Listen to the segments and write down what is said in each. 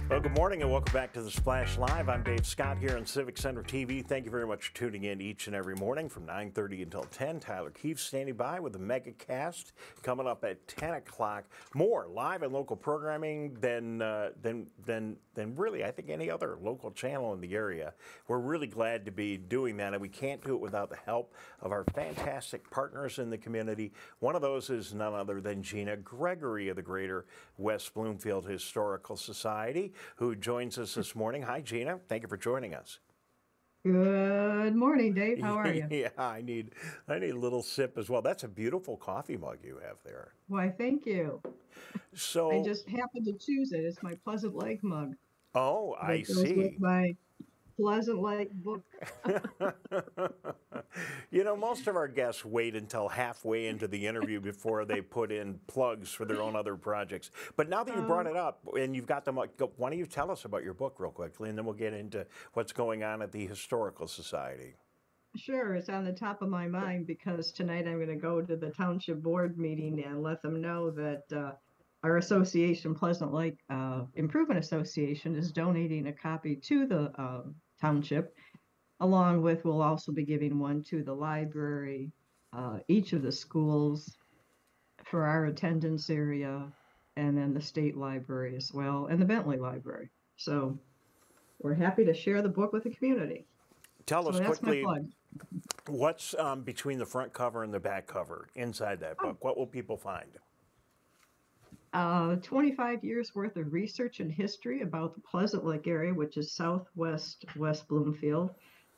Well, good morning and welcome back to the Splash Live. I'm Dave Scott here on Civic Center TV. Thank you very much for tuning in each and every morning from 9:30 until 10. Tyler Keefe standing by with the mega cast coming up at 10 o'clock. More live and local programming than really I think any other local channel in the area. We're really glad to be doing that, and we can't do it without the help of our fantastic partners in the community. One of those is none other than Gina Gregory of the Greater West Bloomfield Historical Society, who joins us this morning. Hi, Gina. Thank you for joining us. Good morning, Dave. How are you? Yeah, I need a little sip as well. That's a beautiful coffee mug you have there. Why, thank you. I So, just happened to choose it. It's my Pleasant Lake mug oh, I that goes with see. my Pleasant Lake book. You know, most of our guests wait until halfway into the interview before they put in plugs for their own other projects. But now that you brought it up and you've got them, why don't you tell us about your book real quickly, and then we'll get into what's going on at the Historical Society. Sure, it's on the top of my mind because tonight I'm going to go to the township board meeting and let them know that our association, Pleasant Lake Improvement Association, is donating a copy to the township. Along with, we'll also be giving one to the library, each of the schools for our attendance area, and then the state library as well, and the Bentley Library. So we're happy to share the book with the community. Tell us So that's my quickly, plug. what's between the front cover and the back cover inside that book? What will people find? 25 years worth of research and history about the Pleasant Lake area, which is southwest West Bloomfield.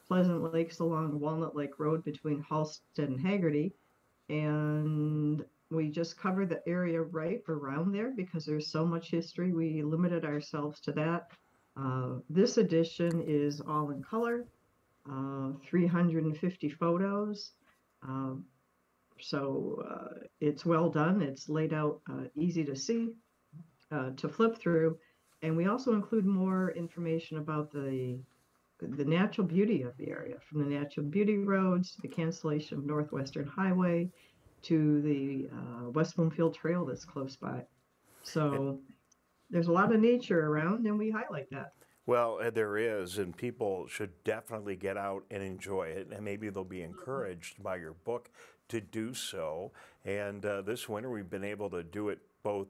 Pleasant Lake's along Walnut Lake Road between Halstead and Haggerty. And we just cover the area right around there because there's so much history. We limited ourselves to that. This edition is all in color, 350 photos. So it's well done. It's laid out easy to see, to flip through. And we also include more information about the natural beauty of the area, from the natural beauty roads, the cancellation of Northwestern Highway, to the West Bloomfield Trail that's close by. So there's a lot of nature around, and we highlight that. Well, there is, and people should definitely get out and enjoy it, and maybe they'll be encouraged by your book to do so. And this winter, we've been able to do it both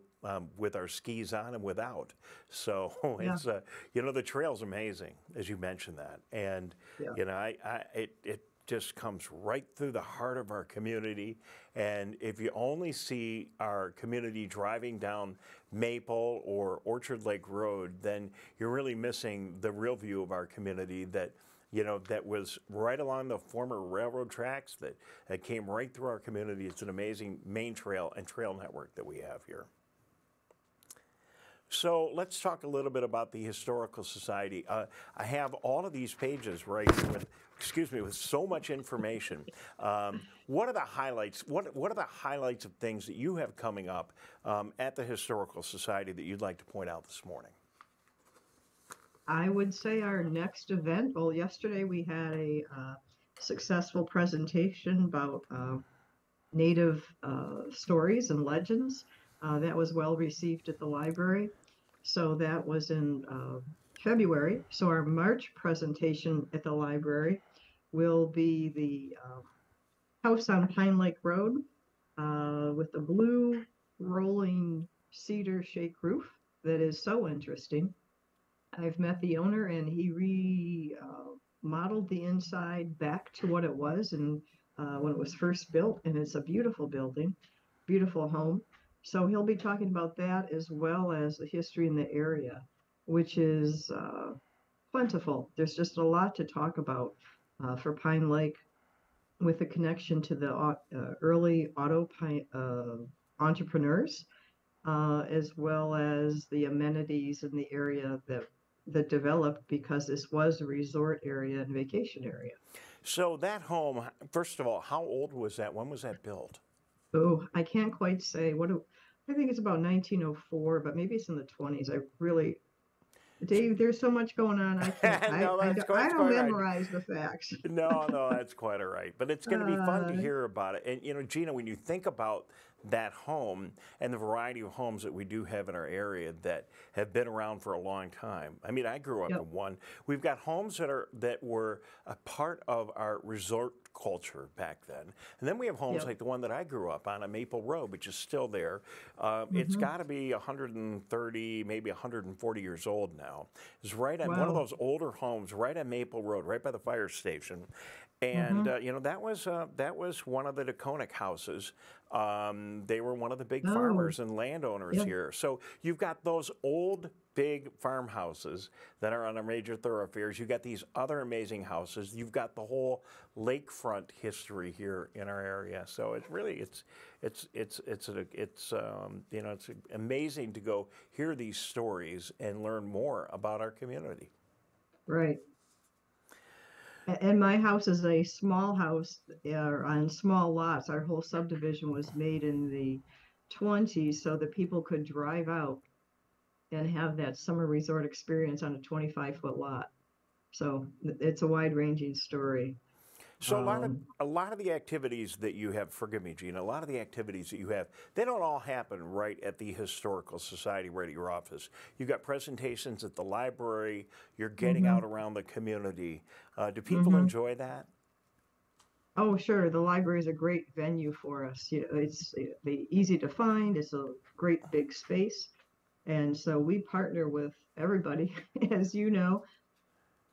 with our skis on and without. So it's, you know, the trail's amazing, as you mentioned that. And, you know, it just comes right through the heart of our community. And if you only see our community driving down Maple or Orchard Lake Road, then you're really missing the real view of our community that, you know, that was right along the former railroad tracks that came right through our community. It's an amazing main trail and trail network that we have here. So let's talk a little bit about the Historical Society. I have all of these pages right with, with so much information. What are the highlights? What are the highlights of things that you have coming up at the Historical Society that you'd like to point out this morning? I would say our next event, well, yesterday we had a successful presentation about Native stories and legends. That was well received at the library. So that was in February. So our March presentation at the library will be the house on Pine Lake Road with the blue rolling cedar shake roof that is so interesting. I've met the owner, and he remodeled the inside back to what it was and when it was first built, and it's a beautiful building, beautiful home. So he'll be talking about that as well as the history in the area, which is plentiful. There's just a lot to talk about for Pine Lake, with the connection to the early auto entrepreneurs, as well as the amenities in the area that developed because this was a resort area and vacation area. So that home, first of all, how old was that? When was that built? Oh, I can't quite say. I think it's about 1904, but maybe it's in the 20s. I really Dave, there's so much going on. I can't. No, I that's don't quite right. memorize the facts. No, no, that's quite all right. But it's going to be fun to Uh, hear about it. And, Gina, when you think about that home and the variety of homes that we do have in our area that have been around for a long time. I mean, I grew up yep. in one. We've got homes that were a part of our resort culture back then. And then we have homes Yep. like the one that I grew up on Maple Road, which is still there. It's Hmm. got to be 130, maybe 140 years old now. It's right on one of Wow. those older homes, right on Maple Road, right by the fire station. And Hmm. that was one of the DeConnick houses. They were one of the big Oh, farmers and landowners yep. here. So you've got those old big farmhouses that are on our major thoroughfares. You've got these other amazing houses. You've got the whole lakefront history here in our area. So it's really it's amazing to go hear these stories and learn more about our community. Right. And my house is a small house on small lots. Our whole subdivision was made in the 20s so that people could drive out and have that summer resort experience on a 25-foot lot. So it's a wide-ranging story. So Um, a lot of the activities that you have, forgive me, Gina, a lot of the activities that you have, they don't all happen right at the Historical Society, right at your office. You've got presentations at the library. You're getting hmm out around the community. Do people hmm enjoy that? Oh, sure. The library is a great venue for us. It's easy to find. It's a great big space. And so we partner with everybody, as you know,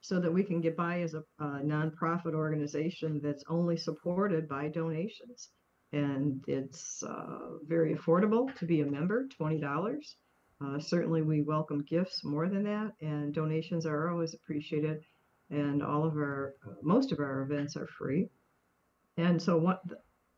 so that we can get by as a nonprofit organization that's only supported by donations. And it's very affordable to be a member, $20. Certainly, we welcome gifts more than that, and donations are always appreciated. And most of our events are free. And so,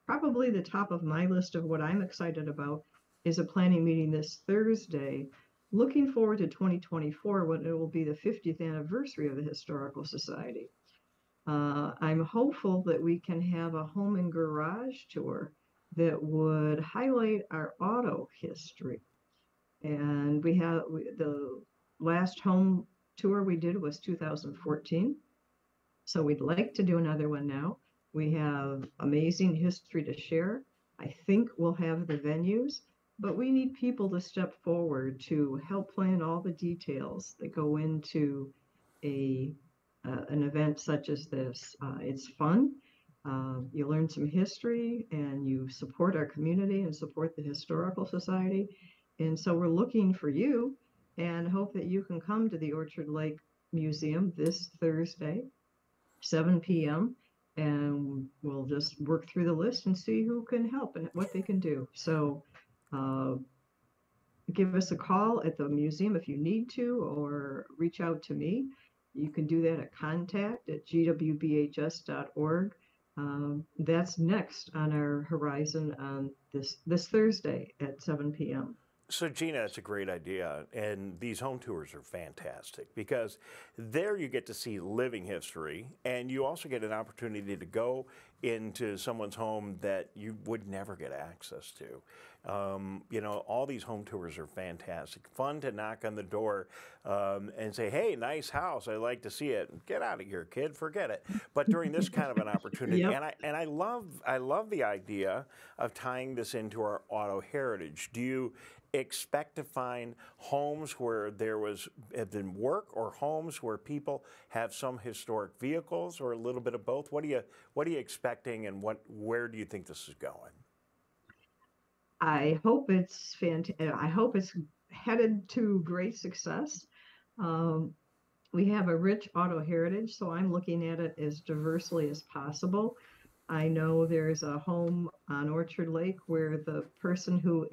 probably the top of my list of what I'm excited about is a planning meeting this Thursday. Looking forward to 2024 when it will be the 50th anniversary of the Historical Society. I'm hopeful that we can have a home and garage tour that would highlight our auto history. And the last home tour we did was 2014. So we'd like to do another one now. We have amazing history to share. I think we'll have the venues, but we need people to step forward to help plan all the details that go into a an event such as this. It's fun. You learn some history and you support our community and support the Historical Society. And so we're looking for you and hope that you can come to the Orchard Lake Museum this Thursday 7 p.m. and we'll just work through the list and see who can help and what they can do. So uh, give us a call at the museum if you need to, or reach out to me. You can do that at contact@gwbhs.org. That's next on our horizon on this Thursday at 7 p.m. So, Gina, that's a great idea. And these home tours are fantastic because there you get to see living history and you also get an opportunity to go into someone's home that you would never get access to. All these home tours are fantastic. Fun to knock on the door and say, hey, nice house. I'd like to see it. Get out of here, kid. Forget it. But during this kind of an opportunity, Yep. and I love the idea of tying this into our auto heritage. Do you expect to find homes where have been work or homes where people have some historic vehicles or a little bit of both? What are you expecting and where do you think this is going? I hope it's I hope it's headed to great success. Um, we have a rich auto heritage, so I'm looking at it as diversely as possible. I know there's a home on Orchard Lake where the person who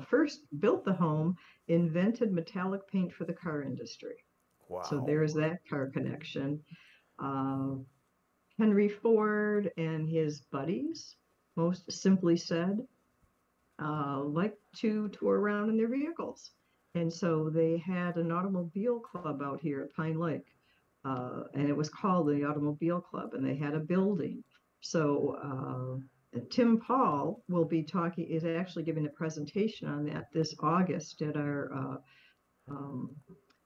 first built the home invented metallic paint for the car industry. So Wow. there's that car connection. Uh, Henry Ford and his buddies, most simply said, like to tour around in their vehicles. And so they had an automobile club out here at Pine Lake, and it was called the Automobile Club, and they had a building. So Tim Paul is actually giving a presentation on that this August at our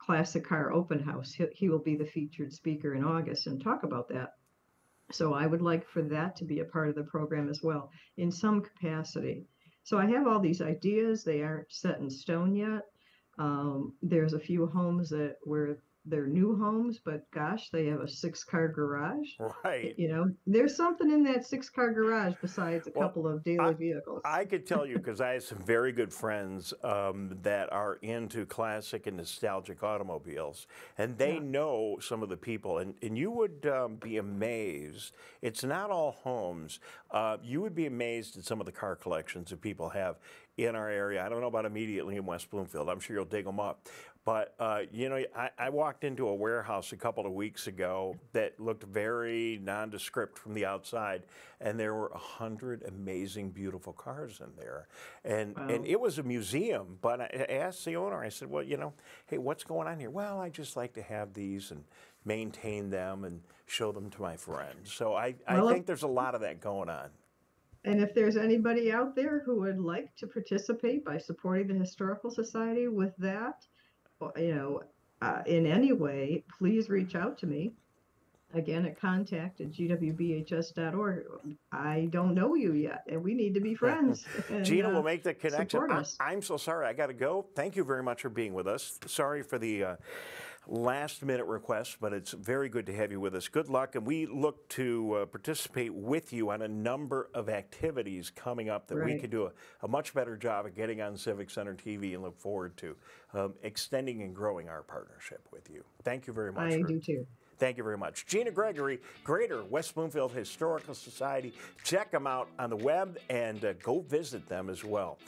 classic car open house. He will be the featured speaker in August and talk about that. So I would like for that to be a part of the program as well in some capacity. So I have all these ideas. They aren't set in stone yet. There's a few homes where they're new homes, but gosh, they have a 6-car garage. Right. There's something in that 6-car garage besides a Well, couple of I, daily vehicles. I could tell you because I have some very good friends that are into classic and nostalgic automobiles, and they Yeah. know some of the people, and you would be amazed. It's not all homes. You would be amazed at some of the car collections that people have in our area. I don't know about immediately in West Bloomfield. I'm sure you'll dig them up. But, I walked into a warehouse a couple of weeks ago that looked very nondescript from the outside, and there were 100 amazing, beautiful cars in there. And Wow. it was a museum, but I asked the owner, I said, well, hey, what's going on here? Well, I just like to have these and maintain them and show them to my friends. So I Well, think there's a lot of that going on. and if there's anybody out there who would like to participate by supporting the Historical Society with that, in any way, please reach out to me. Again, at contact@gwbhs.org. I don't know you yet, and we need to be friends. And, Gina will make the connection. support us. I'm so sorry. I got to go. Thank you very much for being with us. Sorry for the last minute request, but it's very good to have you with us. Good luck, and we look to participate with you on a number of activities coming up that we Right. could do a much better job of getting on Civic Center TV, and look forward to extending and growing our partnership with you. Thank you very much. I do too. Thank you very much. Gina Gregory, Greater West Bloomfield Historical Society. Check them out on the web and go visit them as well.